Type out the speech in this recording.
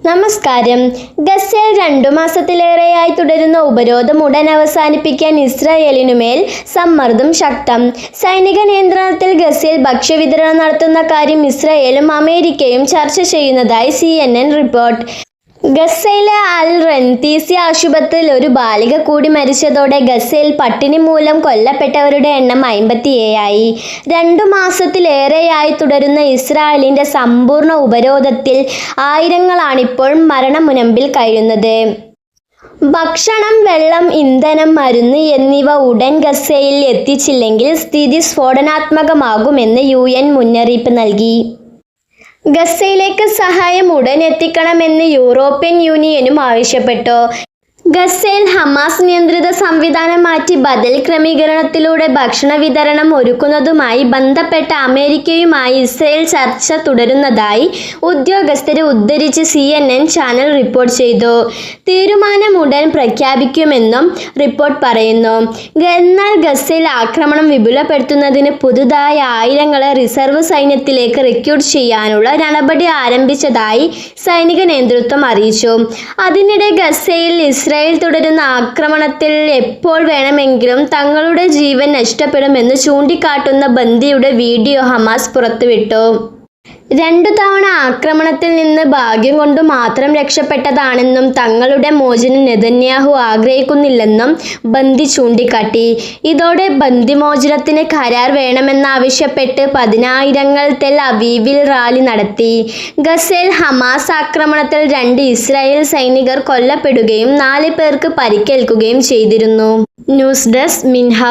നമസ്കാരം. ഗസയിൽ 2 മാസത്തിലേറെയായി തുടരുന്ന ഉപരോധം ഉടൻ അവസാനിപ്പിക്കാൻ ഇസ്രായേലിനുമേൽ സമ്മർദ്ദം ശക്തം. സൈനിക നിയന്ത്രണത്തിൽ ഗസയിൽ ഭക്ഷ്യവിതരണം നടത്തുന്ന കാര്യം ഇസ്രായേലും അമേരിക്കയും ചർച്ച ചെയ്യുന്നതായി CNN റിപ്പോർട്ട്. ഗസയിലെ അൽ റന്തീസി ആശുപത്രിയിൽ ഒരു ബാലിക കൂടി മരിച്ചതോടെ ഗസയിൽ പട്ടിണി മൂലം കൊല്ലപ്പെട്ടവരുടെ എണ്ണം 57ആയി. 2 മാസത്തിലേറെയായി തുടരുന്ന ഇസ്രായേലിന്റെ സമ്പൂർണ്ണ ഉപരോധത്തിൽ ആയിരങ്ങളാണിപ്പോൾ മരണമുനമ്പിൽ കഴിയുന്നത്. ഭക്ഷണം, വെള്ളം, ഇന്ധനം, മരുന്ന് എന്നിവ ഉടൻ ഗസയിൽ എത്തിച്ചില്ലെങ്കിൽ സ്ഥിതി സ്ഫോടനാത്മകമാകുമെന്ന് UN മുന്നറിയിപ്പ് നൽകി. ഗസയിലേക്ക് സഹായം ഉടൻ എത്തിക്കണമെന്ന് യൂറോപ്യൻ യൂണിയനും ആവശ്യപ്പെട്ടു. ഗസയിൽ ഹമാസ് നിയന്ത്രിത സംവിധാനം മാറ്റി ബദൽ ക്രമീകരണത്തിലൂടെ ഭക്ഷണ വിതരണം ഒരുക്കുന്നതുമായി ബന്ധപ്പെട്ട അമേരിക്കയുമായി ഇസ്രായേൽ ചർച്ച തുടരുന്നതായി ഉദ്യോഗസ്ഥരെ ഉദ്ധരിച്ച് CNN ചാനൽ റിപ്പോർട്ട് ചെയ്തു. തീരുമാനം ഉടൻ പ്രഖ്യാപിക്കുമെന്നും റിപ്പോർട്ട് പറയുന്നു. എന്നാൽ ഗസയിൽ ആക്രമണം വിപുലപ്പെടുത്തുന്നതിന് പുതുതായി ആയിരങ്ങളെ റിസർവ് സൈന്യത്തിലേക്ക് റിക്രൂട്ട് ചെയ്യാനുള്ള നടപടി ആരംഭിച്ചതായി സൈനിക നേതൃത്വം അറിയിച്ചു. അതിനിടെ ഗസയിൽ ഇസ്രായേൽ തുടരുന്ന ആക്രമണത്തിൽ എപ്പോൾ വേണമെങ്കിലും തങ്ങളുടെ ജീവൻ നഷ്ടപ്പെടുമെന്ന് ചൂണ്ടിക്കാട്ടുന്ന ബന്ദിയുടെ വീഡിയോ ഹമാസ് പുറത്തുവിട്ടു. 2 തവണ ആക്രമണത്തിൽ നിന്ന് ഭാഗ്യം കൊണ്ട് മാത്രം രക്ഷപ്പെട്ടതാണെന്നും തങ്ങളുടെ മോചനം നെതന്യാഹു ആഗ്രഹിക്കുന്നില്ലെന്നും ബന്ദി ചൂണ്ടിക്കാട്ടി. ഇതോടെ ബന്ദിമോചനത്തിന് കരാർ വേണമെന്നാവശ്യപ്പെട്ട് പതിനായിരങ്ങൾ തെൽ അവീവിൽ റാലി നടത്തി. ഗസയിൽ ഹമാസ് ആക്രമണത്തിൽ 2 ഇസ്രായേൽ സൈനികർ കൊല്ലപ്പെടുകയും 4 പേർക്ക് പരിക്കേൽക്കുകയും ചെയ്തിരുന്നു. News desk മിൻഹാവ്.